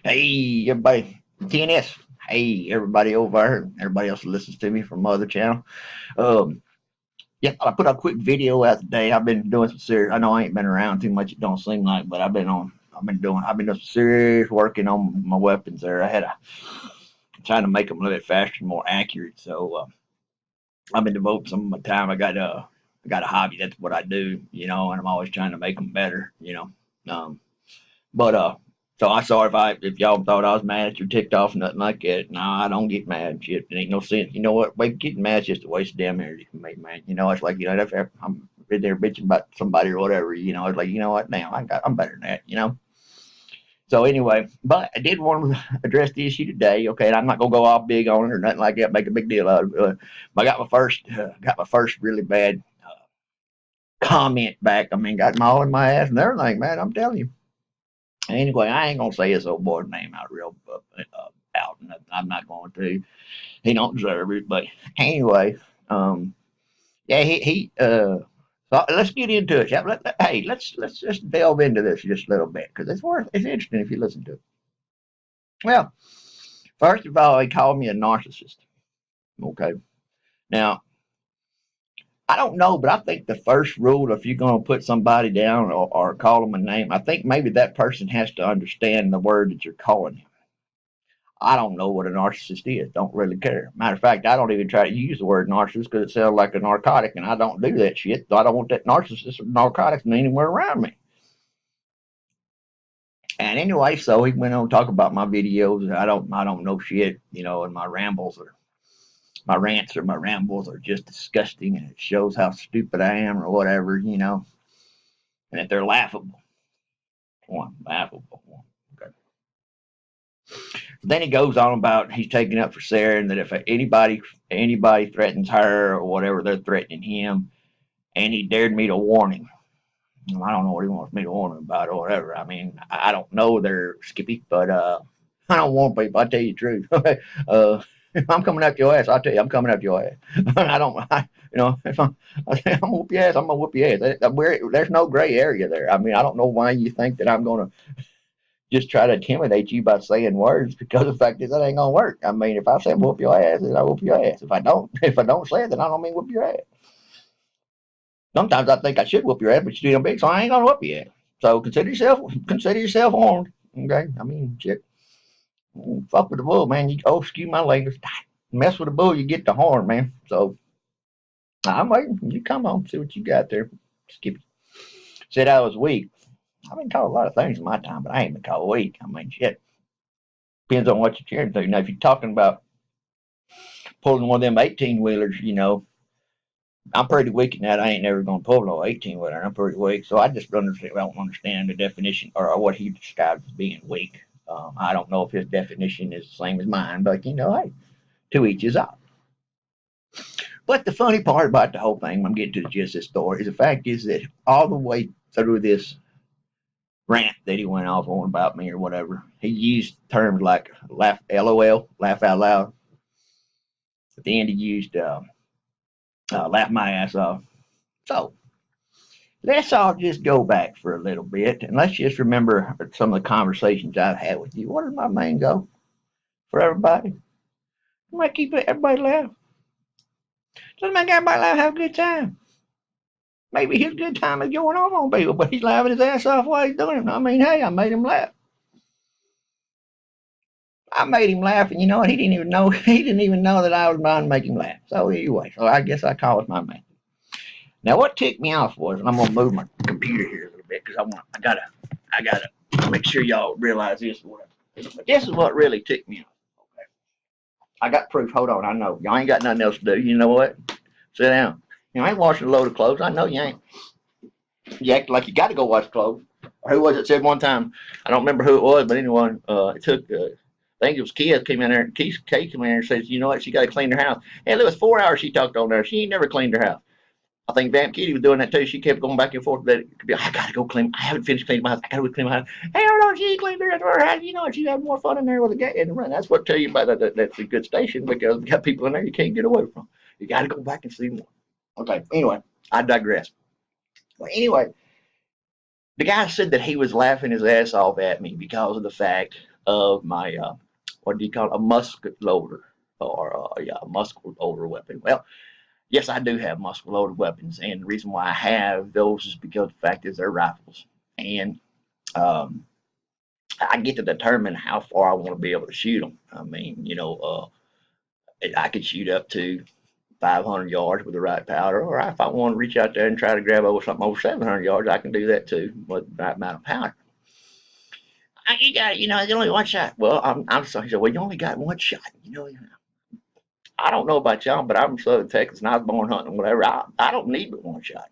Hey, everybody, TNS. Hey, everybody over there. Everybody else that listens to me from my other channel. Um, yeah, I put a quick video out today. I've been doing some serious. I know I ain't been around too much. It don't seem like, but I've been doing some serious working on my weapons there. Trying to make them a little bit faster and more accurate. So I've been devoting some of my time. I got a hobby. That's what I do, and I'm always trying to make them better. Um, But so I saw if y'all thought I was mad at you, ticked off, nothing like that. No, I don't get mad. Shit, it ain't no sense. You know what? Wait, getting mad is just a waste of damn energy for me, man. It's like I'm in there bitching about somebody or whatever. It's like what? Damn, I'm better than that. So anyway, but I did want to address the issue today. Okay, and I'm not gonna go all big on it or nothing like that. Make a big deal out of it. But I got my first really bad comment back. I mean, got them all in my ass and everything, man. I'm telling you. Anyway, I ain't gonna say his old boy's name out real out. I'm not going to. He don't deserve it. But anyway, yeah, So let's get into it. Hey, let's just delve into this just a little bit because it's interesting if you listen to it. Well, first of all, he called me a narcissist. Okay, now I don't know, but I think the first rule, if you're going to put somebody down or call them a name, I think maybe that person has to understand the word that you're calling him. I don't know what a narcissist is. Don't really care. Matter of fact, I don't even try to use the word narcissist because it sounds like a narcotic, and I don't do that shit. So I don't want that narcissist or narcotics anywhere around me. And anyway, so he went on to talk about my videos. I don't know shit, and my rants or my rambles are just disgusting, and it shows how stupid I am or whatever, and that they're laughable. One laughable. One. Okay. Then he goes on about he's taking up for Sarah, and that if anybody threatens her or whatever, they're threatening him. And he dared me to warn him. I don't know what he wants me to warn him about or whatever. I mean, I don't know there, Skippy, but I don't warn people. I tell you the truth. If I'm coming after your ass, I'll tell you I'm coming after your ass. I don't, if I'm gonna whoop your ass, I'm gonna whoop your ass. There's no gray area there. I mean, I don't know why you think that I'm gonna just try to intimidate you by saying words because the fact is that ain't gonna work. I mean, if I say whoop your ass, then I whoop your ass. If I don't say it, then I don't mean whoop your ass. Sometimes I think I should whoop your ass, but you're too big, so I ain't gonna whoop you ass. So consider yourself warned. Okay, I mean, shit. Fuck with the bull, man. Excuse my language. Mess with the bull, you get the horn, man. So I'm waiting. You come on, see what you got there. Skip. Said I was weak. I've been called a lot of things in my time, but I ain't been called weak. I mean, shit. Depends on what you're cheering to. Now, if you're talking about pulling one of them 18 wheelers, I'm pretty weak in that. I ain't never gonna pull no 18 wheeler. I'm pretty weak, so I just don't understand the definition or what he describes as being weak. I don't know if his definition is the same as mine, but hey, to each his own. But the funny part about the whole thing, I'm getting to the gist of this story, is the fact is that all the way through this rant that he went off on about me or whatever, he used terms like laugh, LOL, laugh out loud. At the end, he used laugh my ass off. So let's all just go back for a little bit and let's just remember some of the conversations I've had with you. What is my main goal for everybody? I might keep everybody laugh. Just make everybody laugh, have a good time. Maybe his good time is going on people, but he's laughing his ass off while he's doing it. I mean, hey, I made him laugh. I made him laugh, and you know what? He didn't even know. He didn't even know that I was trying to make him laugh. So anyway, I guess I call it my man. Now, what ticked me off was, and I'm gonna move my computer here a little bit because I gotta make sure y'all realize this. But this is what really ticked me off. Okay, I got proof. Hold on, I know y'all ain't got nothing else to do. You know what? Sit down. You ain't washing a load of clothes. I know you ain't. You act like you got to go wash clothes. Or who was it said one time? I don't remember who it was, but anyone. It took. I think it was Kia came in there. Kate came in there and says, "You know what? She got to clean her house." And it was 4 hours she talked on there. She ain't never cleaned her house. I think Vamp Kitty was doing that too. She kept going back and forth. That it could be, I gotta go clean. I haven't finished cleaning my house. I gotta go clean my house. Hey, hold on, she cleaned her house. You know, she had more fun in there with the guy in the run. That's what I tell you about that. That's a good station because we got people in there you can't get away from. You gotta go back and see more. Okay. Anyway, I digress. Well, anyway, The guy said that he was laughing his ass off at me because of the fact of my what do you call it, a musket loader, or yeah, a musket loader weapon. Well, yes, I do have musket loaded weapons, and the reason why I have those is because the fact is they're rifles, and um, I get to determine how far I want to be able to shoot them. I mean, I could shoot up to 500 yards with the right powder, or if I want to reach out there and try to grab over something over 700 yards, I can do that too with the right amount of powder. You got, it's only one shot. Well, I'm sorry. He said, well, you only got one shot. I don't know about y'all, but I'm from Southern Texas and I was born hunting, whatever. I don't need but one shot.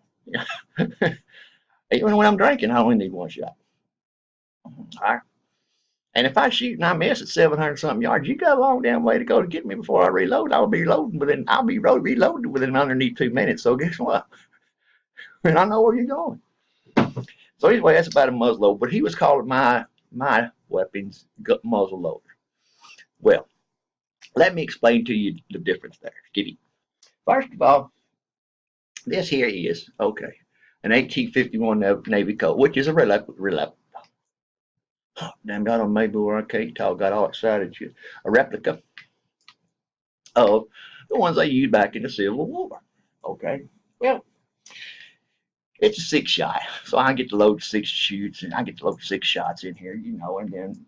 Even when I'm drinking, I only need one shot. All right. And if I shoot and I miss at 700 something yards, you got a long damn way to go to get me before I reload. I'll be reloaded within underneath 2 minutes. So guess what? And I know where you're going. So anyway, that's about a muzzle, but he was calling my weapons muzzle loader. Well, let me explain to you the difference there. First of all, this here is okay, an 1851 Navy Colt, which is a replica. Damn, got on maybe where I can't talk. Got all excited. A replica of the ones they used back in the Civil War. Okay, well, it's a 6-shot, so I get to load 6 shoots, and I get to load 6 shots in here, and then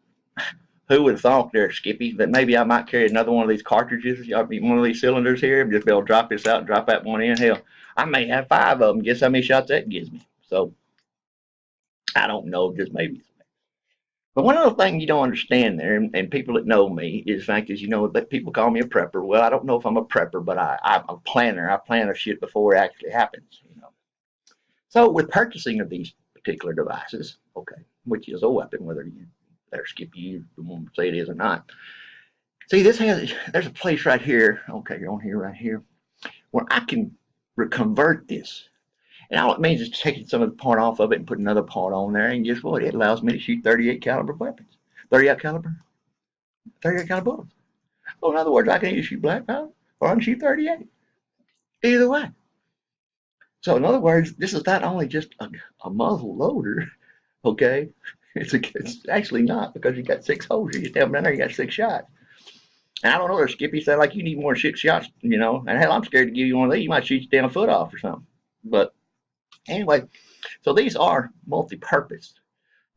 who would have thought there, Skippy, that maybe I might carry another one of these cartridges, one of these cylinders here, and just be able to drop this out and drop that one in? Hell, I may have 5 of them. Guess how many shots that gives me? So I don't know, just maybe. But one other thing you don't understand there, and people that know me, is the fact is, that people call me a prepper. Well, I don't know if I'm a prepper, but I'm a planner. I plan a shit before it actually happens. So with purchasing of these particular devices, okay, which is a weapon, whether you better skip you won't say it is or not. See, there's a place right here, okay, on here right here, where I can convert this. And all it means is taking some of the part off of it and put another part on there, and guess what? It allows me to shoot 38 caliber weapons. 38 caliber? 38 caliber bullets. So in other words, I can either shoot black powder or I can shoot 38. Either way. So in other words, this is not only just a muzzle loader, okay? It's actually not, because you got 6 holes. You just have them down there, you got 6 shots. And I don't know, Skippy said like you need more than 6 shots, and hell, I'm scared to give you one of these. You might shoot your damn foot off or something. But anyway, so these are multi-purpose.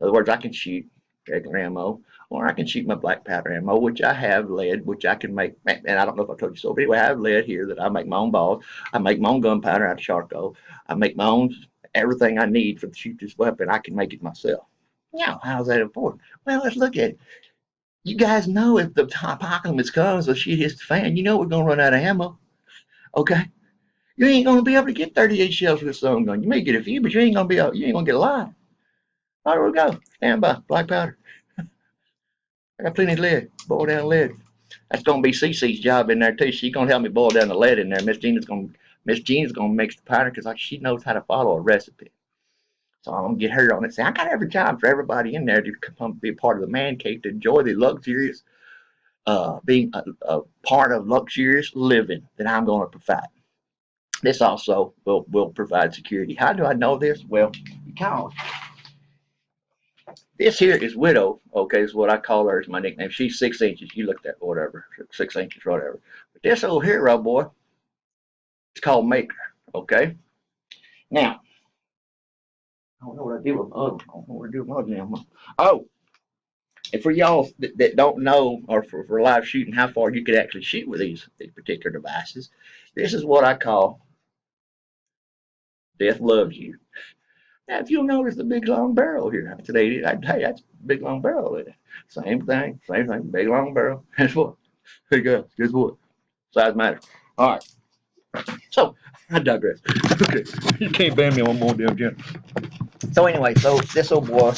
In other words, I can shoot regular ammo, or I can shoot my black powder ammo, which I have lead, which I can make. And I don't know if I told you so, but anyway, I have lead here that I make my own balls. I make my own gunpowder out of charcoal. I make my own everything I need to shoot this weapon. I can make it myself. Now, how's that important? Well, let's look at it. You guys know if the apocalypse comes, the shit hits the fan, we're gonna run out of ammo. Okay, you ain't gonna be able to get 38 shells with a stun gun. You may get a few, but you ain't gonna get a lot. All right, we go. Stand by. Black powder. I got plenty of lead. Boil down lead. That's gonna be CC's job in there too. She's gonna help me boil down the lead in there. Miss Gina's gonna mix the powder because she knows how to follow a recipe. So I'm gonna get her on it. Say I got every job for everybody in there to come be a part of the man cave to enjoy the luxurious, being a part of luxurious living that I'm gonna provide. This also will provide security. How do I know this? Well, because this here is Widow, okay, is what I call her, is my nickname. She's 6 inches. You looked at whatever, 6 inches, whatever. But this old hero boy, it's called Maker, okay? Now, I don't know what I do with my other. I don't know what I do with my other now. Oh, and for y'all that don't know, or for live shooting, how far you could actually shoot with these particular devices, this is what I call Death Loves You. Now, if you'll notice the big long barrel here today, hey, that's big long barrel. Same thing, big long barrel. Guess what? Hey guys, guess what? Size matters. All right. So I digress. Okay, you can't ban me one more damn gym. So anyway, so this old boy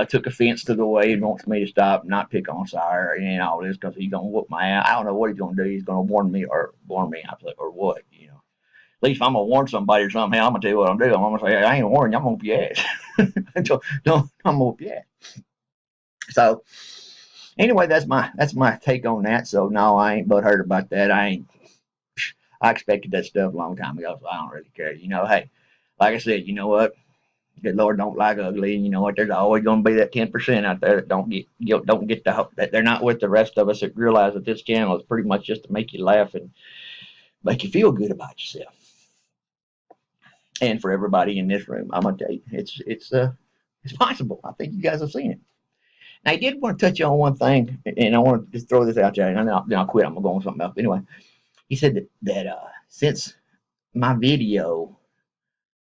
took offense to the way he wants me to stop, not pick on Sire and all this, because he's gonna whoop my ass. I don't know what he's gonna do. He's gonna warn me. I was like, or what? At least if I'm gonna warn somebody or something, I'm gonna tell you what I'm doing. I'm gonna say, I ain't warning you, I'm gonna whoop your ass. I'm gonna whoop your ass. So anyway, that's my take on that. So no, I ain't butthurt about that. I expected that stuff a long time ago, so I don't really care. Hey, like I said, you know what? Good Lord don't like ugly, and you know what? There's always going to be that 10% out there that don't get the hope, that they're not with the rest of us that realize that this channel is pretty much just to make you laugh and make you feel good about yourself. And for everybody in this room, I'm gonna tell you, it's possible. I think you guys have seen it. Now, I did want to touch on one thing, and I want to just throw this out there, and then I'll quit. I'm gonna go on something else. Anyway, he said that since my video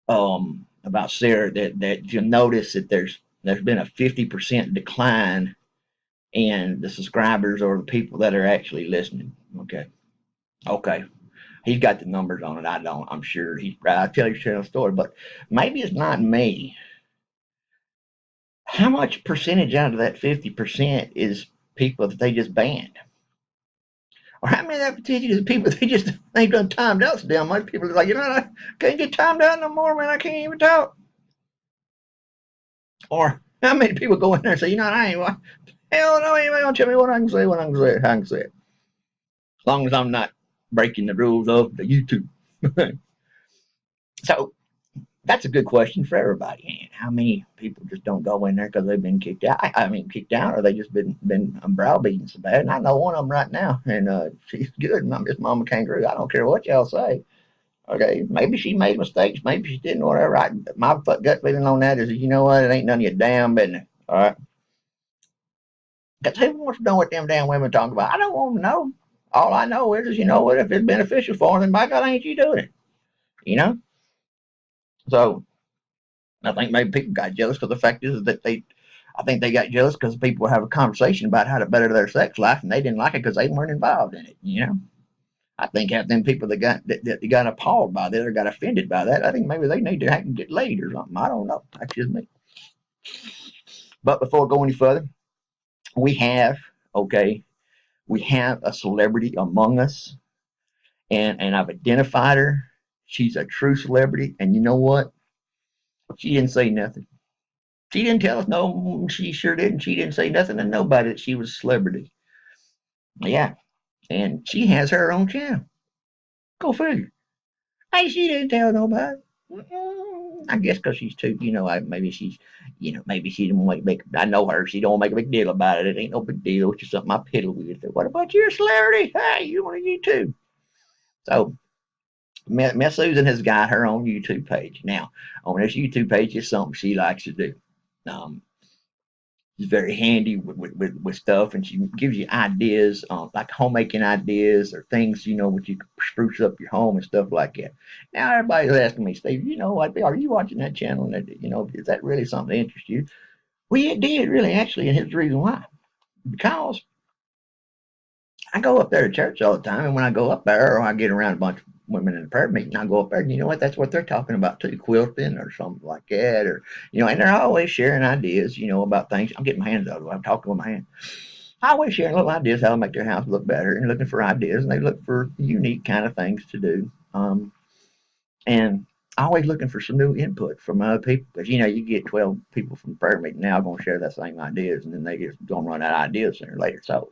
about Sarah, that you'll notice that there's been a 50% decline in the subscribers or the people that are actually listening. Okay. He's got the numbers on it. I don't. I'm sure he's right. I'll tell you a story, but maybe it's not me. How much percentage out of that 50% is people that they just banned? Or how many of that percentage is people they've done timed out so damn much? People are like, I can't get timed out no more, man. I can't even talk. Or how many people go in there and say, I ain't hell no, anybody gonna tell me what I can say, what I can say, how I can say it. As long as I'm not breaking the rules of the YouTube. So that's a good question for everybody. And how many people just don't go in there because they've been kicked out? I mean, kicked out, or they just been browbeaten so bad. And I know one of them right now, and she's good. Miss Mama Kangaroo. I don't care what y'all say. Okay, maybe she made mistakes, maybe she didn't, whatever. My gut feeling on that is, you know what? It ain't none of your damn business. All right. Because who wants to know what them damn women talking about? I don't want to know. All I know is, you know what? If it's beneficial for them, then by God, ain't you doing it? You know. So I think maybe people got jealous because the fact is that I think they got jealous because people were having a conversation about how to better their sex life, and they didn't like it because they weren't involved in it. I think half them people that got appalled by that or got offended by that, I think maybe they need to get laid or something. I don't know. That's just me. But before I go any further, we have okay, we have a celebrity among us, and I've identified her. She's a true celebrity, and you know what? She didn't say nothing. She didn't tell us. No, she sure didn't. She didn't say nothing to nobody that she was a celebrity. Yeah, and she has her own channel. Go figure. Hey, she didn't tell nobody. I guess because she's too, maybe maybe she didn't want to make. I know her. She don't make a big deal about it. It ain't no big deal. It's just something I piddle with. What about your celebrity? Hey, you want a YouTube? So Miss Susan has got her own YouTube page. Now, on this YouTube page is something she likes to do. Um, she's very handy with stuff, and she gives you ideas, like homemaking ideas or things, what you can spruce up your home and stuff like that. Now, everybody's asking me, Steve, are you watching that channel? And, is that really something that interests you? Well, it did, really, actually, and here's the reason why. Because I go up there to church all the time, and when I go up there, or I get around a bunch of women in the prayer meeting, I go up there, and you know what? That's what they're talking about too, quilting or something like that, or and they're always sharing ideas, about things. I'm getting my hands out of it. I'm talking with my hands. I always sharing little ideas how to make their house look better, and looking for ideas, and they look for unique kind of things to do. And always looking for some new input from other people, because you get 12 people from the prayer meeting now going to share that same ideas, and then they just going to run out of ideas sooner or later. So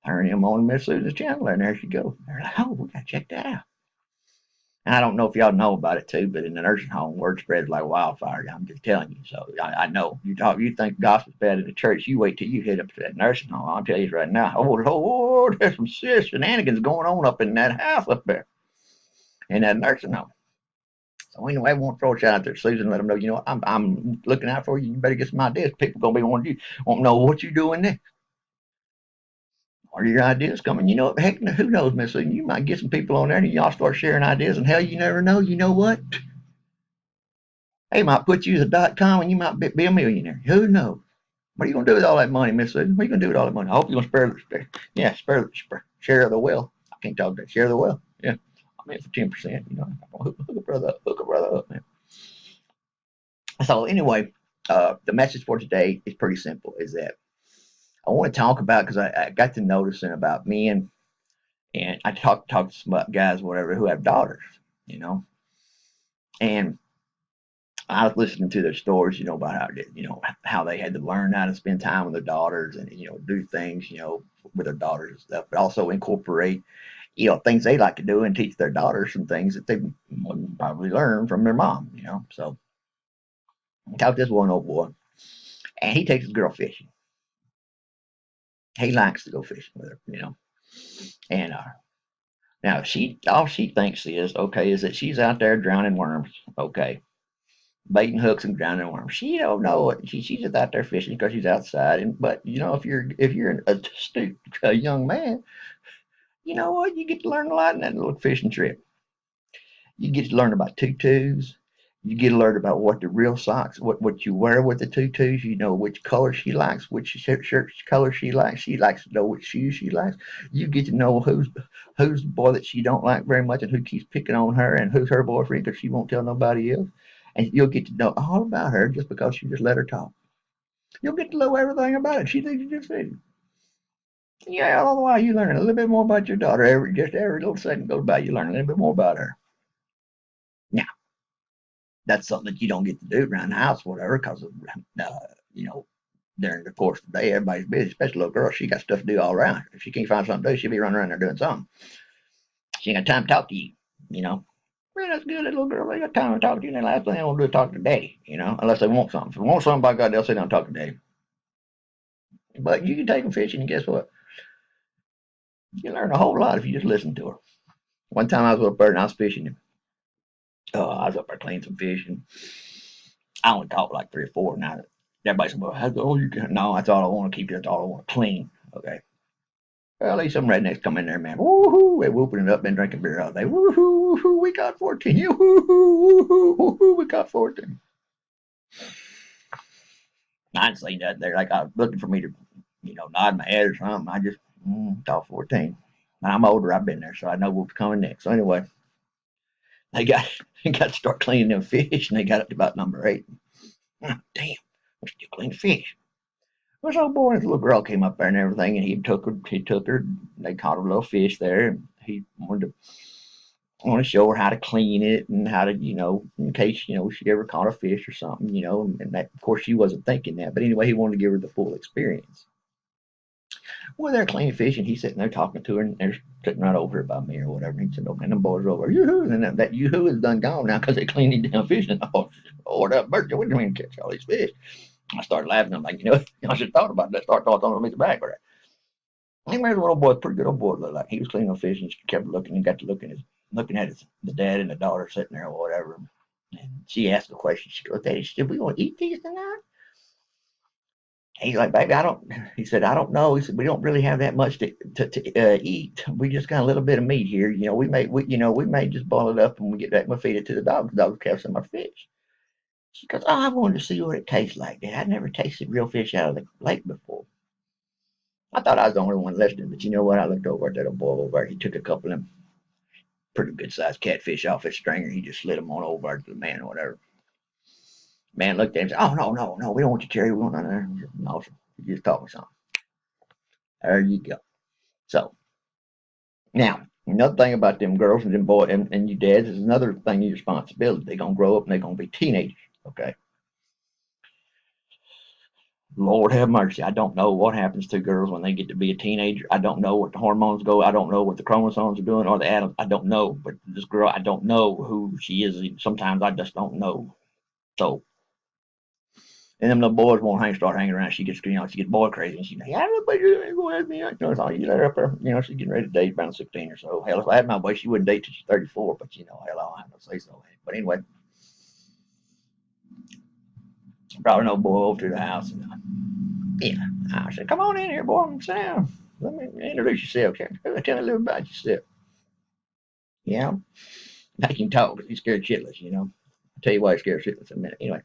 turn him on Miss Susan's channel, and there she goes. They're like, oh, we got to check that out. And I don't know if y'all know about it too, but in the nursing home, word spreads like wildfire. I'm just telling you. So I know you think gospel's bad at the church. You wait till you head up to that nursing home. I'll tell you right now. Oh Lord, there's some serious shenanigans going on up in that house up there, in that nursing home. So anyway, I won't throw a shout out there, Susan. Let them know. I'm looking out for you. You better get some ideas. People gonna be wanting you, want to know what you doing next. Are your ideas coming? Heck, who knows, Miss Susan? You might get some people on there and y'all start sharing ideas, and hell, you never know. You know what? They might put you as a .com and you might be a millionaire. Who knows? What are you going to do with all that money, Miss Susan? What are you going to do with all that money? I hope you're going to share the wealth. I can't talk that. Share the wealth. Yeah. I'm in for 10%. Hook a brother up. Hook a brother up, man. So anyway, the message for today is pretty simple, is that I want to talk about, because I got to noticing about men, and I talk to some guys, whatever, who have daughters, and I was listening to their stories, about how they had to learn how to spend time with their daughters and, do things, with their daughters and stuff, but also incorporate, things they like to do and teach their daughters some things that they wouldn't probably learn from their mom, So Talked to this one old boy, and he takes his girl fishing. He likes to go fishing with her, And now all she thinks is okay is that she's out there drowning worms. Okay, baiting hooks and drowning worms. She don't know it. She's just out there fishing because she's outside. And but if you're an astute young man, you know what? You get to learn a lot in that little fishing trip. You get to learn about tutus. You get to learn about what the real socks, what you wear with the tutus. You know which color she likes, which shirt color she likes. She likes to know which shoes she likes. You get to know who's the boy that she don't like very much and who keeps picking on her and who's her boyfriend because she won't tell nobody else. And you'll get to know all about her just because you just let her talk. You'll get to know everything about it. She thinks you just said, yeah, all the while you learn a little bit more about your daughter. Every little second goes by, you learn a little bit more about her. Now, that's something that you don't get to do around the house, whatever, because you know, during the course of the day, everybody's busy, especially little girl. She got stuff to do all around. If she can't find something to do, she'll be running around there doing something. She ain't got time to talk to you, you know. Well, that's good, that little girl. They got time to talk to you, and the last thing they want to do is talk to daddy, unless they want something. If they want something, by God, they'll sit down and talk to daddy. But you can take them fishing, and guess what? You can learn a whole lot if you just listen to her. One time I was up there and I was fishing, and I was up there cleaning some fish, and I only caught like 3 or 4. Now everybody said, "Well, oh, you can." No, that's all I want to keep. That's all I want to clean. Okay. Well, at least some rednecks come in there, man. Woohoo! They're whooping it up, been drinking beer all day. Woohoo! Woohoo! We got 14. Woohoo! Woohoo! Woohoo! We got 14. I didn't say that. They're like looking for me to, nod my head or something. I just thought 14. I'm older. I've been there, so I know what's coming next. So anyway, they got they got to start cleaning them fish, and they got up to about number 8. Damn, we're still cleaning fish. Well, this old boy and his little girl came up there and everything, and he took her. He took her. They caught a little fish there, and he wanted to show her how to clean it and how to, in case she ever caught a fish or something, And that, of course, she wasn't thinking that, but anyway, he wanted to give her the full experience. Well, they're cleaning fish, and he's sitting there talking to her, and they're sitting right over by me or whatever. And he said, "Oh man, them boys are over, yoo-hoo," and that yoo-hoo is done gone now because they're cleaning down fish. And oh, Lord have mercy, what do you mean catch all these fish? I started laughing. I'm like, I should have thought about that. Start talking on me the back. Right? Anyway, the little boy, pretty good old boy, looked like he was cleaning the fish, and she kept looking and got to looking at the dad and the daughter sitting there or whatever. And she asked a question. She goes, "Daddy, she said, we gonna eat these tonight?" He's like, "Baby, I don't." He said, "I don't know." He said, "We don't really have that much to eat. We just got a little bit of meat here. We may just boil it up and we get back and we feed it to the dogs. The dogs have some of our fish." She goes, "Oh, I wanted to see what it tastes like. Dad, I'd never tasted real fish out of the lake before." I thought I was the only one listening, but you know what? I looked over at that old boy over there. He took a couple of them pretty good sized catfish off his stringer. He just slid them on over to the man or whatever. Man looked at him and said, "Oh, no, no, no, we don't want you, Terry. We want none of that." Said, "No, sir. You just taught me something." There you go. So, now, another thing about them girls and them boys and you dads is another thing of your responsibility. They're going to grow up and they're going to be teenagers. Okay. Lord have mercy. I don't know what happens to girls when they get to be a teenager. I don't know what the hormones go. I don't know what the chromosomes are doing or the atoms. I don't know. But this girl, I don't know who she is. Sometimes I just don't know. So, and them little boys won't start hanging around. She gets boy crazy, and she's like, "Yeah, nobody go with me." So you let her up there. She's getting ready to date around 16 or so. Hell, if I had my way, she wouldn't date till she's 34. But hell, I don't have no say so. But anyway, brought an old boy over to the house, and yeah, I said, "Come on in here, boy, sit down. Let me introduce yourself. Tell me a little about yourself." Yeah, I can talk, but he's scared shitless. I'll tell you why he's scared shitless in a minute. Anyway.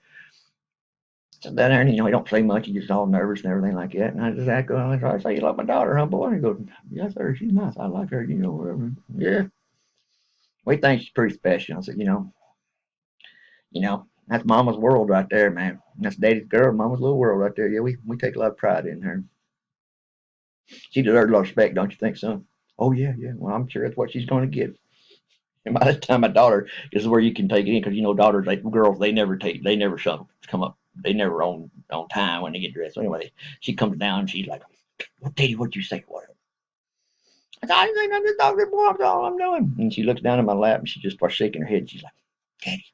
So down there, and he don't say much. He's just all nervous and everything like that. And I just ask him, I say, "You like my daughter, huh, boy?" And he goes, "Yes, sir. She's nice. I like her. Whatever." Yeah. We think she's pretty special. I said, that's Mama's world right there, man. That's Daddy's girl, Mama's little world right there. Yeah, we take a lot of pride in her. She deserves a lot of respect, don't you think, son? Oh yeah, yeah. Well, I'm sure that's what she's going to get. And by the time my daughter is where you can take it in, because daughters, girls, they never come up, they never on time when they get dressed. So anyway, she comes down and she's like, "Well, Daddy, what'd you say? What?" I said, "I didn't say nothing to Dr. Boy. That's all I'm doing." And she looks down at my lap and she just starts shaking her head. She's like, "Daddy,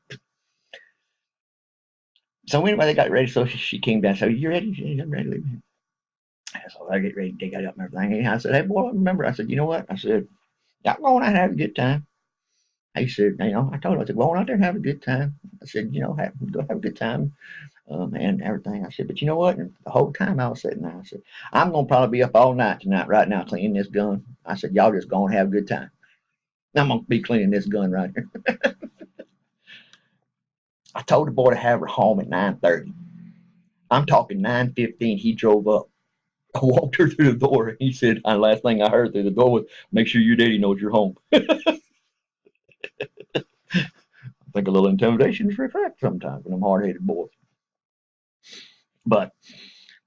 So anyway, they got ready. So she came down. So you ready? She said, I'm ready to leave. So I get ready. They got up and everything. And I said, hey, boy, I remember. I said, you know what? I said, y'all going out and have a good time. He said, you know, I told him, I said, go on out there and have a good time. I said, you know, go have a good time, and everything. I said, but you know what? And the whole time I was sitting there, I said, I'm going to probably be up all night tonight right now cleaning this gun. I said, y'all just go and have a good time. I'm going to be cleaning this gun right here. I told the boy to have her home at 9:30. I'm talking 9:15. He drove up. I walked her through the door. He said, the last thing I heard through the door was, make sure your daddy knows you're home. I think a little intimidation is reflect sometimes when I'm hard-headed boys. But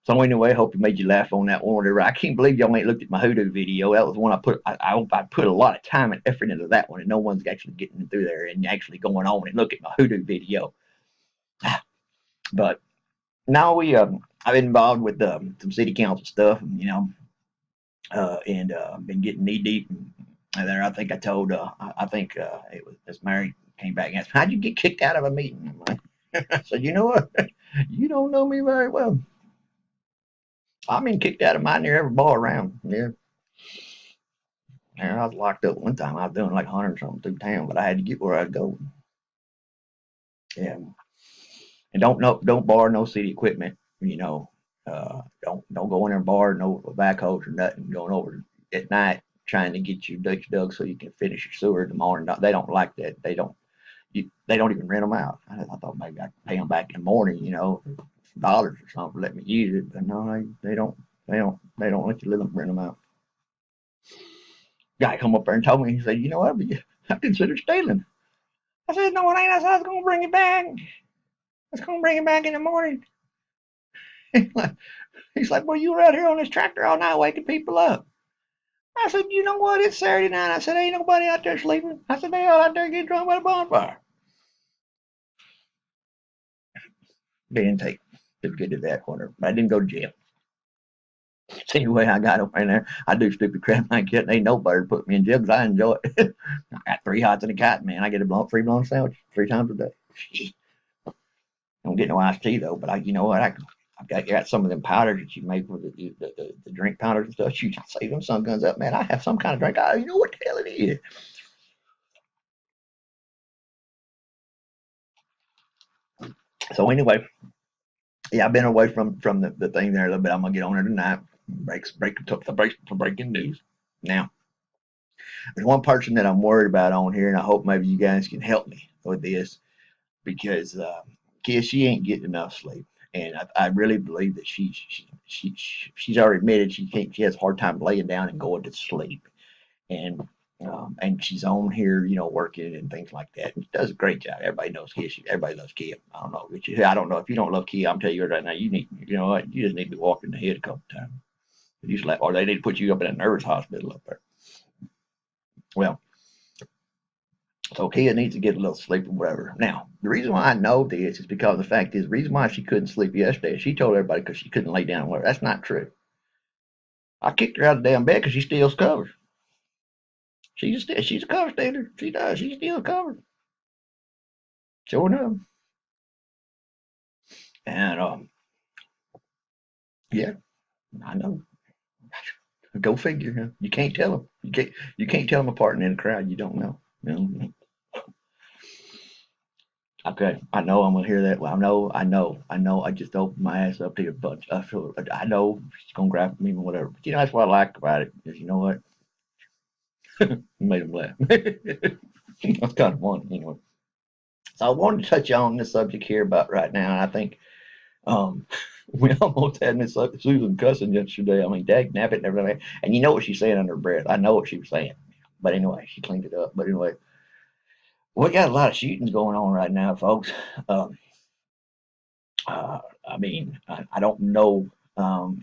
so anyway, I hope it made you laugh on that one. Whatever. I can't believe y'all ain't looked at my hoodoo video. That was one I put. I put a lot of time and effort into that one, and no one's actually getting through there and actually going on and look at my hoodoo video. But now I've been involved with some city council stuff, you know, and been getting knee deep. And there, I think I told. I think it was this Mary came back and asked, "How'd you get kicked out of a meeting?" I'm like, I said, "You know what? You don't know me very well. I've been kicked out of mine near every bar around. Yeah, and I was locked up one time. I was doing like 100 something through town, but I had to get where I'd go. Yeah, and don't borrow no city equipment. You know, don't go in there and borrow no backhoes or nothing. Going over at night trying to get your ditch dug so you can finish your sewer in the morning. No, they don't like that. They don't even rent them out. I thought maybe I could pay them back in the morning. You know, dollars or something, let me use it. But no, they don't. They don't let you rent them out. Guy come up there and told me, he said, you know what, I consider stealing. I said, no, it ain't. I said, I was going to bring it back. I was going to bring it back in the morning. He's like, well, you were out here on this tractor all night waking people up. I said, you know what, it's Saturday night. I said, ain't nobody out there sleeping. I said, they all out there getting drunk by the bonfire. They didn't take too good to that corner, but I didn't go to jail. So anyway, I got up in there. I do stupid crap like that. Ain't nobody put me in jail because I enjoy it. I got 3 hots and a cat, man. I get a free blown sandwich 3 times a day. Don't get no iced tea though, but you know what? I've got some of them powders that you make with the drink powders and stuff. Shoot, I save them sun guns up, man. I have some kind of drink. You know what the hell it is? So anyway, yeah, I've been away from the thing there a little bit. I'm gonna get on there tonight. Breaking news. Now, there's one person that I'm worried about on here, and I hope maybe you guys can help me with this because kid, she ain't getting enough sleep, and I really believe that she's already admitted she can't. She has a hard time laying down and going to sleep, and she's on here, you know, working and things like that. And she does a great job. Everybody knows Kid. Everybody loves Kid. I don't know. I don't know if you don't love Kid. I'm telling you right now, you know what? You just need to be walked in the head a couple times. Or they need to put you up in a nervous hospital up there. Well, so Kia needs to get a little sleep or whatever. Now, the reason why I know this is because the fact is, the reason why she couldn't sleep yesterday, she told everybody because she couldn't lay down and whatever. That's not true. I kicked her out of the damn bed because she steals covers. She's a cover stealer. She does. She steals covers. Sure enough. And yeah, I know. Go figure. Huh? You can't tell them. You can't tell them apart in a crowd. You don't know. You know? Okay, I know I'm gonna hear that. Well, I know. I just opened my ass up to a bunch. I know she's gonna grab me and whatever. But you know that's what I like about it is you know what? You made them laugh. That's kind of fun anyway. So I wanted to touch on this subject here about right now, and I think um, we almost had Miss Susan cussing yesterday. I mean, dag nabbit and everything. And you know what she's saying under her breath. I know what she was saying. But anyway, she cleaned it up. But anyway, we got a lot of shootings going on right now, folks. Um, I mean, I don't know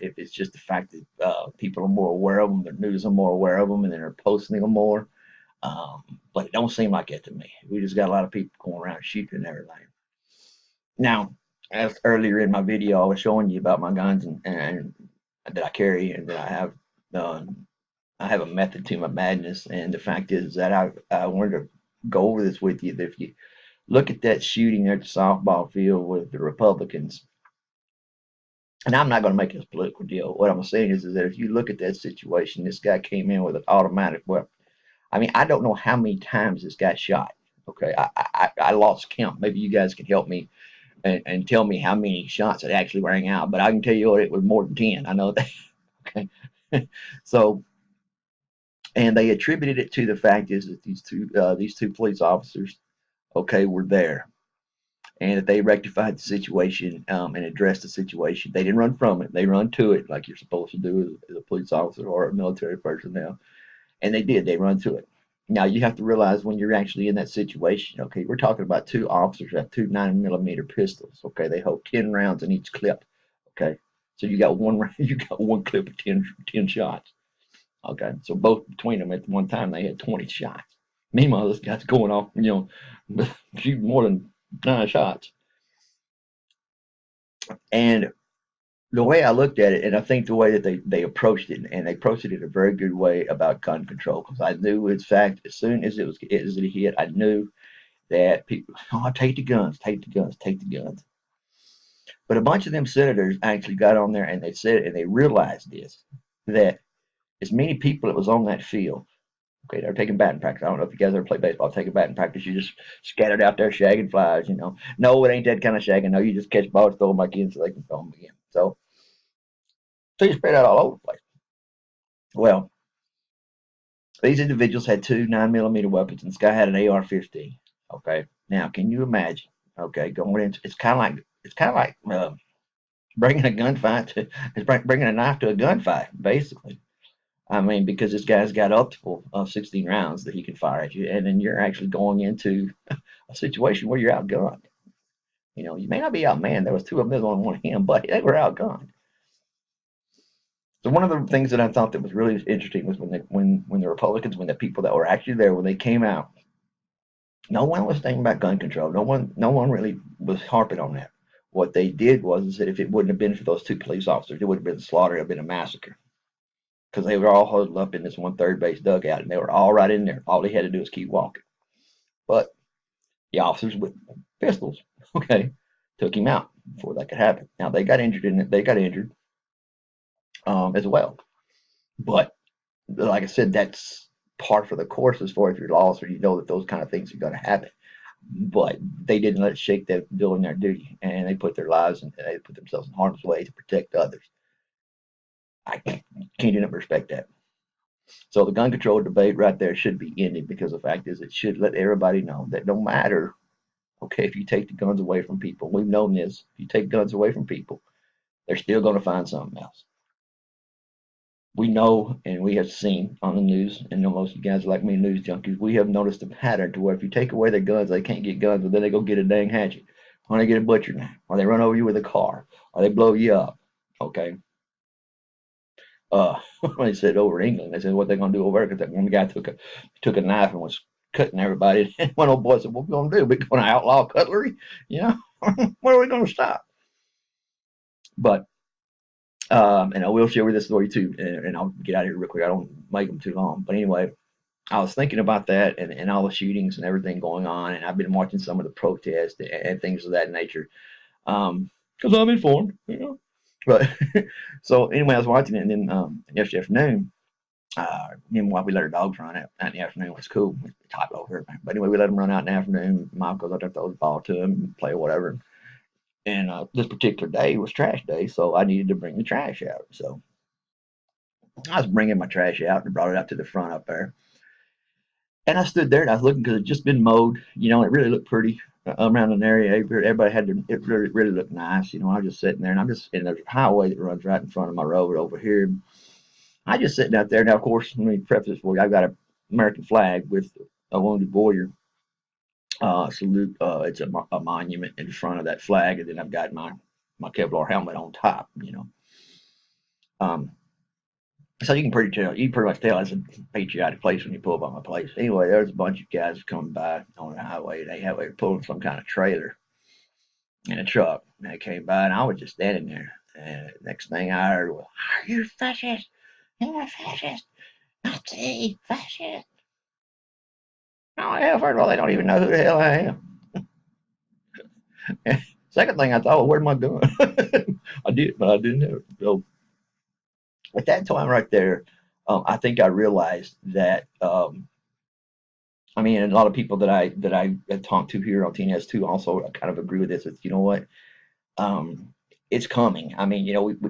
if it's just the fact that people are more aware of them, the news are more aware of them, and they're posting them more. But it don't seem like it to me. We just got a lot of people going around shooting and everything. Now, as earlier in my video, I was showing you about my guns and that I carry and that uh, I have a method to my madness. And the fact is that I wanted to go over this with you. That if you Look at that shooting there at the softball field with the Republicans. And I'm not going to make this a political deal. What I'm saying is that if you look at that situation, this guy came in with an automatic weapon. I mean, I don't know how many times this guy shot. Okay, I lost count. Maybe you guys can help me and tell me how many shots it actually rang out. But I can tell you what, it was more than 10. I know that. Okay, so and they attributed it to the fact is that these two police officers, okay, were there and that they rectified the situation and addressed the situation. They didn't run from it; they run to it like you're supposed to do as a police officer or a military personnel. And they did; they run to it. Now you have to realize when you're actually in that situation. Okay, we're talking about two officers that have two 9mm pistols. Okay, they hold 10 rounds in each clip. Okay, so you got one you got one clip of 10 shots. Okay, so both between them at one time they had 20 shots. Meanwhile, this guy's going off, shooting more than 9 shots. And the way I looked at it, and I think the way that they approached it, and they approached it in a very good way about gun control, because I knew, in fact, as soon as it hit, I knew that people, oh, take the guns, take the guns, take the guns. But a bunch of them senators actually got on there and they said, and they realized this, that as many people that was on that field. Okay, they're taking batting practice. I don't know if you guys ever play baseball, taking batting practice. You just scattered out there shagging flies. No, it ain't that kind of shagging. No, you just catch balls, throw them back in so they can throw them again. So you spread out all over the place. Well, these individuals had two 9mm weapons, and this guy had an AR-15. Okay, now can you imagine? Okay, going into it's kind of like bringing a gunfight to it's bringing a knife to a gunfight, basically. I mean, because this guy's got up to 16 rounds that he can fire at you, and then you're actually going into a situation where you're outgunned. You may not be outmanned. There was two of them on one hand, but they were outgunned. So one of the things that I thought that was really interesting was when the Republicans, when the people that were actually there, when they came out, no one was thinking about gun control. No one really was harping on that. What they did was is that if it wouldn't have been for those two police officers, it would have been slaughter, it would have been a massacre. Because they were all huddled up in this one third base dugout, and they were all right in there. All they had to do was keep walking. But the officers with pistols, okay, took him out before that could happen. Now they got injured in it. They got injured as well. But like I said, that's part for the course as far as your laws, or you know that those kind of things are going to happen. But they didn't let it shake them doing their duty, and they put their lives and they put themselves in harm's way to protect others. I can't respect that. So the gun control debate right there should be ended, because the fact is it should let everybody know that no matter, okay, if you take the guns away from people, we've known this, if you take guns away from people, they're still going to find something else. We know and we have seen on the news, and most of you guys like me, news junkies, we have noticed a pattern to where if you take away their guns, they can't get guns, but then they go get a dang hatchet, or they get a butcher knife, or they run over you with a car, or they blow you up. Okay. When they said over in England, they said what they're gonna do over there, because that one guy took a knife and was cutting everybody. And one old boy said, "What we gonna do? We gonna outlaw cutlery? You know, where are we gonna stop?" But and I will share with this story too, and I'll get out of here real quick. I don't make them too long. But anyway, I was thinking about that and all the shootings and everything going on, and I've been watching some of the protests and things of that nature. Because I'm informed. But so anyway, I was watching it, and then yesterday afternoon, me and my wife, we let our dogs run out in the afternoon. It was cool. We type over everything. But anyway, we let them run out in the afternoon. Mom goes out there, throws the ball to them, and play or whatever. And this particular day was trash day, so I needed to bring the trash out. So I was bringing my trash out and brought it out to the front up there. And I stood there and I was looking, because it just been mowed, it really looked pretty around an area. Everybody it really looked nice. I was just sitting there, and I'm just in the highway that runs right in front of my road over here. I just sitting out there. Now, of course, let me preface this for you. I've got an American flag with a wounded warrior salute. It's a monument in front of that flag, and then I've got my Kevlar helmet on top. Um, so you pretty much tell it's a patriotic place when you pull up on my place. Anyway, there's a bunch of guys coming by on the highway. They were pulling some kind of trailer in a truck, and they came by, and I was just standing there. And next thing I heard was, "Are you fascist? You're a fascist, Nazi, fascist." Oh, hell, first of all, they don't even know who the hell I am. Second thing I thought, well, what am I doing? I did, but I didn't know. So at that time right there, I think I realized that. I mean, and a lot of people that I have talked to here on TNS too also kind of agree with this. It's, you know what, um, it's coming. I mean,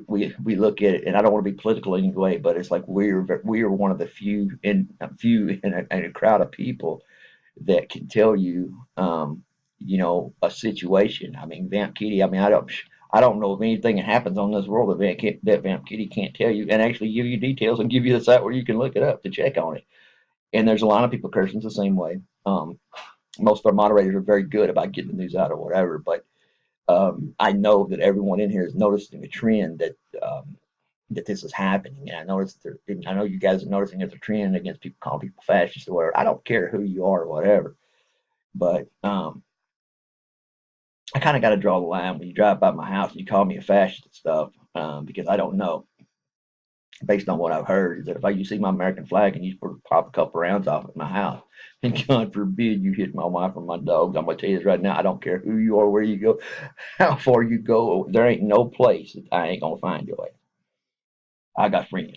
we look at it, and I don't want to be political anyway, but it's like we are one of the few in a crowd of people that can tell you, a situation. I mean, Vamp Kitty. I mean, I don't know of anything that happens on this world that Vamp Kitty can't tell you and actually give you details and give you the site where you can look it up to check on it. And there's a lot of people cursing the same way. Most of our moderators are very good about getting the news out or whatever, but I know that everyone in here is noticing a trend that this is happening, and I know you guys are noticing there's a trend against people calling people fascists or whatever. I don't care who you are or whatever, but I kind of got to draw the line when you drive by my house and you call me a fascist and stuff, because I don't know. Based on what I've heard, is that if you see my American flag and you pop a couple rounds off at my house, and God forbid you hit my wife or my dogs, I'm gonna tell you this right now. I don't care who you are, where you go, how far you go. There ain't no place that I ain't gonna find you at. I got friends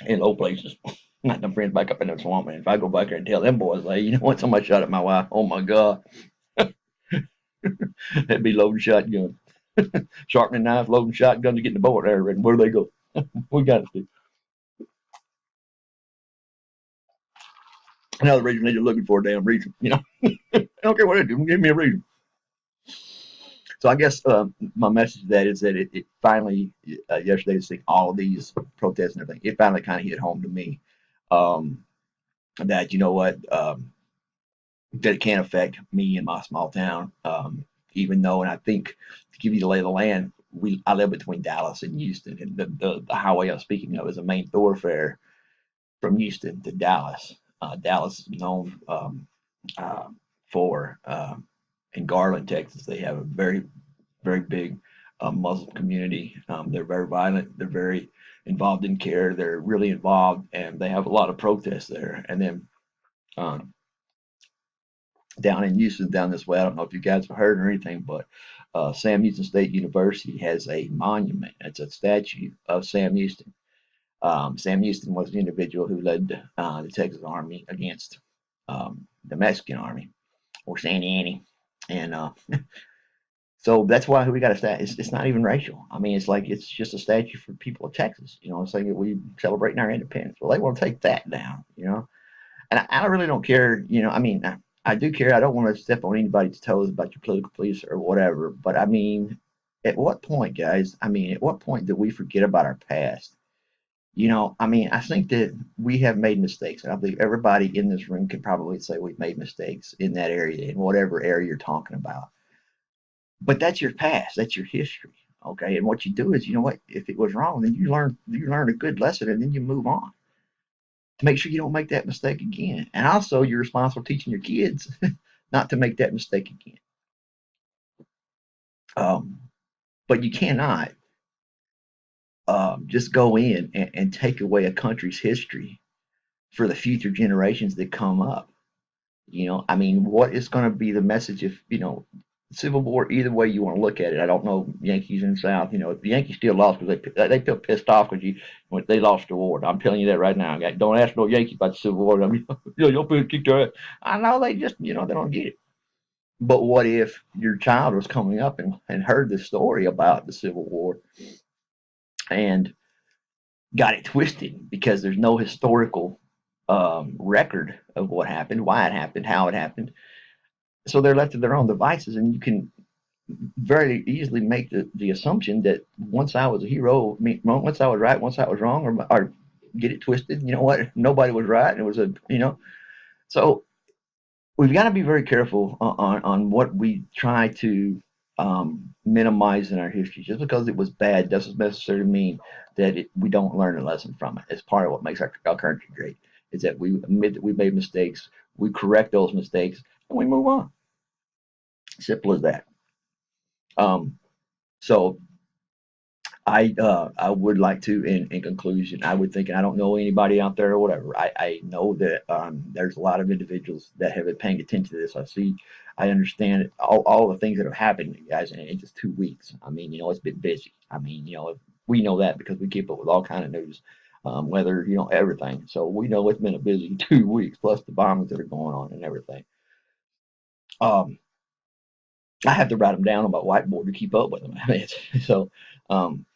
in low places. Not them friends back up in the swamp. And if I go back there and tell them boys, like, you know what, somebody shot at my wife. Oh my God, that'd be loading shotgun, sharpening knife, loading shotgun to get the boy there. And where do they go? We got to see. Another reason they're looking for a damn reason. I don't care what I do. Give me a reason. So I guess my message to that is that it finally, yesterday, seeing all of these protests and everything, it finally kind of hit home to me, um, that, you know what, that it can affect me in my small town. Even though, and I think, to give you the lay of the land, I live between Dallas and Houston, and the highway I'm speaking of is a main thoroughfare from Houston to Dallas. Dallas is known, uh, for, in Garland, Texas, they have a very, very big Muslim community. They're very violent. They're very involved in care. They're really involved, and they have a lot of protests there. And then, um, down in Houston, down this way, I don't know if you guys have heard or anything, but Sam Houston State University has a monument. It's a statue of Sam Houston. Sam Houston was the individual who led the Texas Army against the Mexican Army, or Sandy Annie. And so that's why we got a statue. It's not even racial. I mean, it's just a statue for people of Texas. It's like we celebrating our independence. Well, they want to take that down. And I really don't care. I mean, I do care. I don't want to step on anybody's toes about your political beliefs or whatever. But I mean, at what point, guys? I mean, at what point do we forget about our past? I mean, I think that we have made mistakes, and I believe everybody in this room can probably say we've made mistakes in that area, in whatever area you're talking about. But that's your past, that's your history, okay? And what you do is, you know what? If it was wrong, then you learn a good lesson, and then you move on to make sure you don't make that mistake again. And also, you're responsible for teaching your kids not to make that mistake again. Um, but you cannot just go in and take away a country's history for the future generations that come up. I mean, what is going to be the message if, Civil War, either way you want to look at it? I don't know, Yankees in the South, the Yankees still lost because they feel pissed off because when they lost the war. I'm telling you that right now. Don't ask no Yankees about the Civil War. I mean, you'll kick their ass. I know they just, they don't get it. But what if your child was coming up and heard the story about the Civil War and got it twisted because there's no historical record of what happened, why it happened, how it happened. So they're left to their own devices, and you can very easily make the assumption that once I was a hero, once I was right, once I was wrong, or get it twisted. You know what? Nobody was right. It was So we've got to be very careful on what we try to minimize in our history. Just because it was bad doesn't necessarily mean that we don't learn a lesson from it. It's part of what makes our country great. Is that we admit that we made mistakes, we correct those mistakes, and we move on. Simple as that. Um, so I would like to, in conclusion, I would think, and I don't know anybody out there or whatever. I know that there's a lot of individuals that have been paying attention to this. I understand all the things that have happened, guys, in just 2 weeks. I mean, it's been busy. I mean, we know that because we keep up with all kind of news, weather, everything. So we know it's been a busy 2 weeks plus the bombings that are going on and everything. Um, I have to write them down on my whiteboard to keep up with them. So,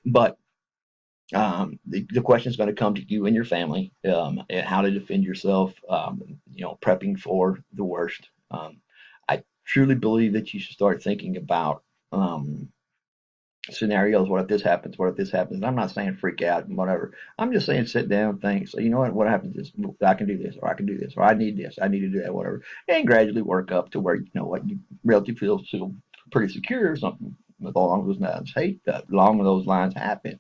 but the question is going to come to you and your family, and how to defend yourself, prepping for the worst. I truly believe that you should start thinking about scenarios. What if this happens? What if this happens? And I'm not saying freak out and whatever. I'm just saying sit down, think. So, what happens is I can do this, or I can do this, or I need this, I need to do that, whatever. And gradually work up to where, you relatively feel pretty secure or something along those lines. Hey, along those lines happen.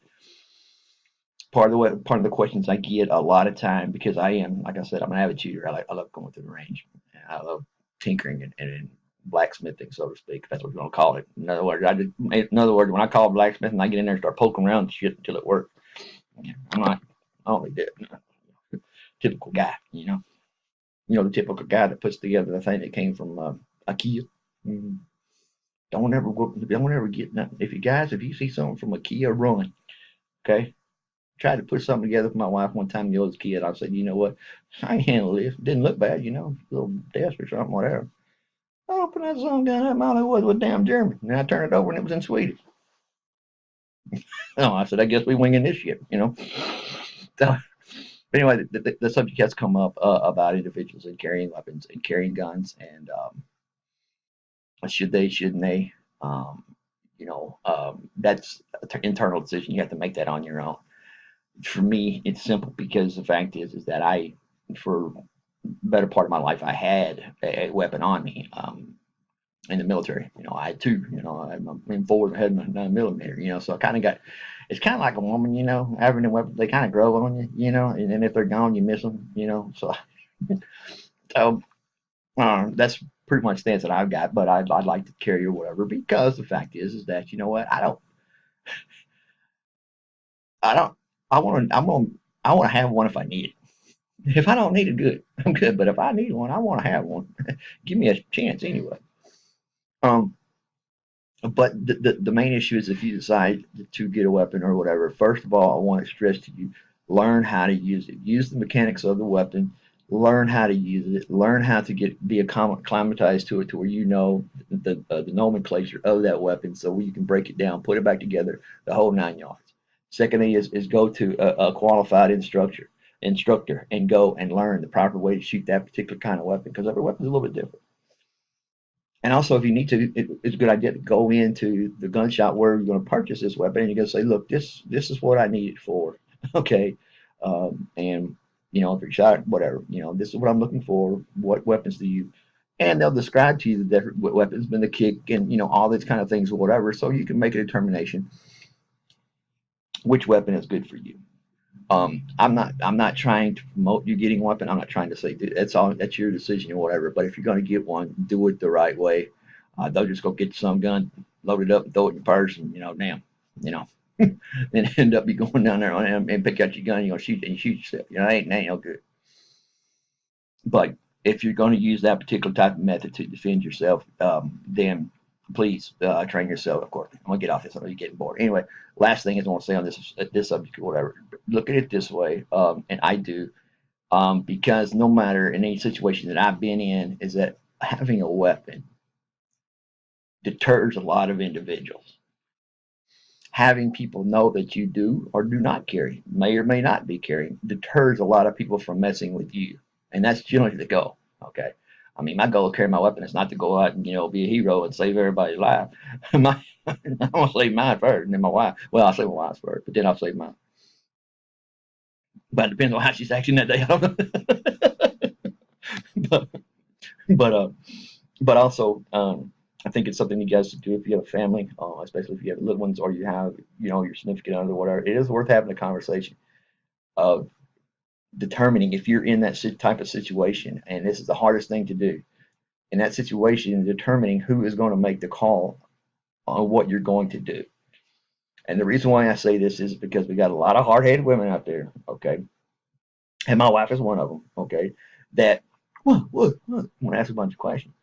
Part of the questions I get a lot of time, because I am, like I said, I'm an avid shooter. I love going to the range. I love tinkering and blacksmithing, so to speak. If that's what you want to call it. In other words, when I call it blacksmithing, I get in there and start poking around and shit until it works. I'm not only that typical guy, the typical guy that puts together the thing that came from IKEA. Mm, don't ever get nothing. If you see something from IKEA, run. Okay, tried to put something together for my wife one time when I was a kid. I said, you know what? I can handle this. It didn't look bad, a little desk or something, whatever. I opened that song down. That mouth was damn German. And I turned it over and it was in Swedish. Oh, I said, I guess we winging this shit. So, anyway, the subject has come up about individuals and carrying weapons and carrying guns, and should they, shouldn't they? That's an internal decision. You have to make that on your own. For me, it's simple because the fact is that for better part of my life, I had a weapon on me, in the military. I had two. I'm in forward, I had my 9 millimeter. So I kind of got. It's kind of like a woman. Having a weapon, they kind of grow on you. And then if they're gone, you miss them. So so that's pretty much the stance that I've got. But I'd like to carry or whatever, because the fact is that what I don't I want to have one if I need it. If I don't need it, good. I'm good. But if I need one, I want to have one. Give me a chance anyway. Um, but the main issue is if you decide to get a weapon or whatever, first of all, I want to stress to you, learn how to use it. Use the mechanics of the weapon. Learn how to use it. Learn how to be acclimatized to it, to where the nomenclature of that weapon, so you can break it down, put it back together, the whole 9 yards. Secondly is go to a qualified instructor and go and learn the proper way to shoot that particular kind of weapon, because every weapon is a little bit different. And also, if you need to, it's a good idea to go into the gun shop where you're going to purchase this weapon, and you're going to say, look, this is what I need it for. Okay. And, if you're shot, whatever, this is what I'm looking for. What weapons do you, and they'll describe to you the different weapons, been the kick, and, all these kind of things or whatever, so you can make a determination which weapon is good for you. I'm not trying to promote you getting a weapon. I'm not trying to say that's your decision or whatever. But if you're going to get one, do it the right way. Don't just go get some gun, load it up, and throw it in your purse, and damn, you know, and end up you going down there and pick out your gun, you're gonna shoot and you shoot yourself. That ain't no good. But if you're going to use that particular type of method to defend yourself, then please train yourself. Of course, I'm gonna get off this. I know you're getting bored. Anyway, last thing is I want to say on this subject or whatever. Look at it this way, and I do, because no matter in any situation that I've been in, is that having a weapon deters a lot of individuals. Having people know that you do or do not carry, may or may not be carrying, deters a lot of people from messing with you. And that's generally the goal. Okay. I mean, my goal of carrying my weapon is not to go out and, be a hero and save everybody's life. I'm going to save mine first and then my wife. Well, I'll save my wife's first, but then I'll save mine. But it depends on how she's acting that day. I don't know. but, but, but also, I think it's something you guys should do if you have a family, especially if you have little ones or you have, your significant other, whatever. It is worth having a conversation of determining if you're in that type of situation, and this is the hardest thing to do in that situation, determining who is going to make the call on what you're going to do. And the reason why I say this is because we got a lot of hard-headed women out there, okay, and my wife is one of them, okay, that want to ask a bunch of questions.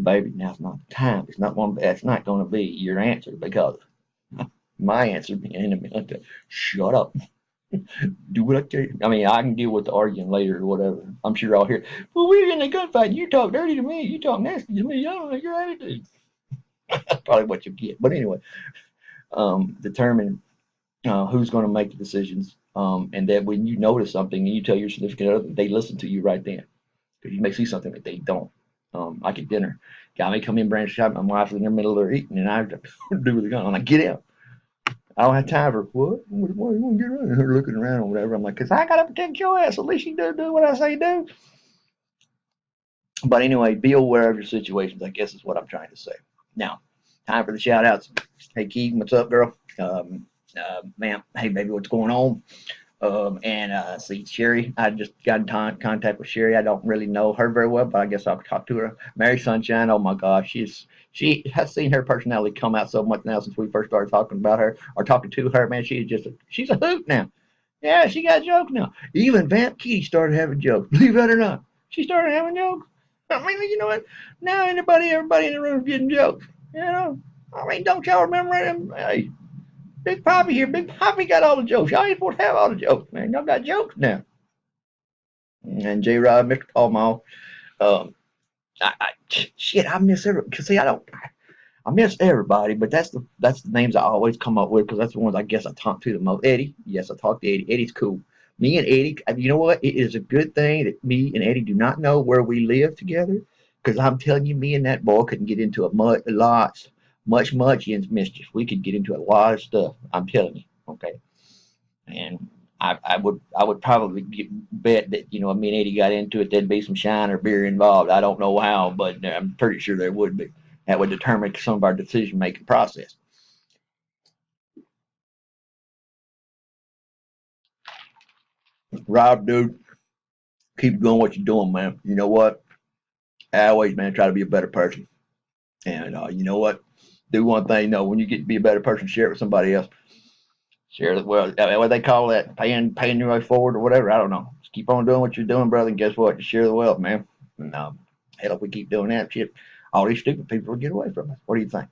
baby, now's not the time. It's not one. That's not going to be your answer because my answer in a minute. Shut up. Do what I tell you. I mean, I can deal with the arguing later or whatever. I'm sure I'll hear. Well, we're in a gunfight. You talk dirty to me. You talk nasty to me. I don't like your attitude. That's probably what you get. But anyway, determine who's going to make the decisions, and that when you notice something and you tell your significant other, they listen to you right then because you may see something that they don't. Like at dinner, guy may come in, branch shot, my wife's in the middle of their eating, and I do with the gun. I'm like, get out. I don't have time for what? What you want to get around? Her looking around or whatever. I'm like, cause I gotta protect your ass. At least you do what I say do. But anyway, be aware of your situations. I guess is what I'm trying to say. Now, time for the shout outs. Hey Keith, what's up, girl? Ma'am, hey baby, what's going on? And see Sherry, I just got in contact with Sherry. I don't really know her very well, but I guess I'll talk to her. Mary Sunshine, oh my gosh, she has seen her personality come out so much now since we first started talking about her or talking to her. Man, she's a hoot now. Yeah, she got jokes now. Even Vamp Kitty started having jokes. Believe it or not, she started having jokes. I mean, you know what? Now everybody in the room is getting jokes. You know, I mean, don't y'all remember them? Hey, Big Poppy here. Big Poppy got all the jokes. Y'all ain't supposed to have all the jokes, man. Y'all got jokes now. And J Rod, Mr. Paul Mall. Um, shit, I miss everybody. Cause see, I miss everybody, but that's the names I always come up with because that's the ones I guess I talk to the most. Eddie, yes, I talk to Eddie. Eddie's cool. Me and Eddie, you know what? It is a good thing that me and Eddie do not know where we live together because I'm telling you, me and that boy couldn't get into much mischief. We could get into a lot of stuff. I'm telling you, okay. And I would probably bet that me and Eddie got into it. There'd be some shine or beer involved. I don't know how, but I'm pretty sure there would be. That would determine some of our decision making process. Rob, dude, keep doing what you're doing, man. You know what? Always, man, try to be a better person. And you know what? Do one thing. No, when you get to be a better person, share it with somebody else. Share it. Well, what they call that, paying your way forward or whatever. I don't know. Just keep on doing what you're doing, brother. And guess what? Just share the wealth, man. And hell, if we keep doing that shit, all these stupid people will get away from us. What do you think?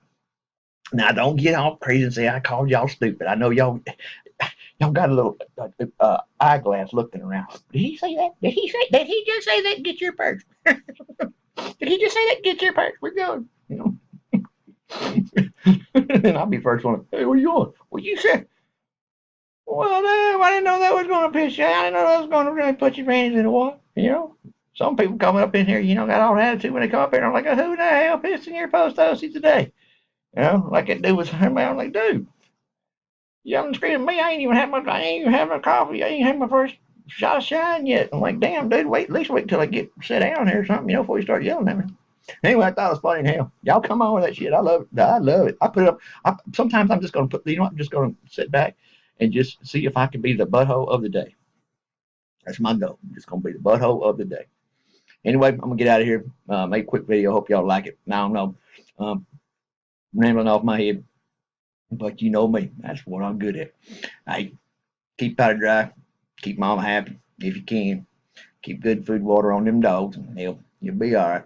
Now, don't get all crazy and say I called y'all stupid. I know y'all got a little eyeglass looking around. Did he say that? Did he just say that? Get your purse. Did he just say that? Get your purse. We're going. And I'll be first one. Hey, where you going? What you said? Well, damn, I didn't know that was going to piss you. I didn't know that was going to really put your panties in the water. Some people come up in here, got all the attitude when they come up here. And I'm like, who the hell pissed in your post toasty today? Like that dude was. I'm like, dude. You haven't screamed at me. I ain't even had my coffee. I ain't had my first shot of shine yet. I'm like, damn, dude, at least wait till I get sit down here or something, before you start yelling at me. Anyway, I thought it was funny in hell. Y'all come on with that shit. I love it. I love it. I put it up. Sometimes I'm just gonna I'm just gonna sit back and just see if I can be the butthole of the day. That's my goal. I'm just gonna be the butthole of the day. Anyway, I'm gonna get out of here. Make a quick video. Hope y'all like it. Now I don't know. Rambling off my head. But you know me, that's what I'm good at. Hey, keep powder dry, keep mama happy if you can. Keep good food, water on them dogs, and you'll be all right.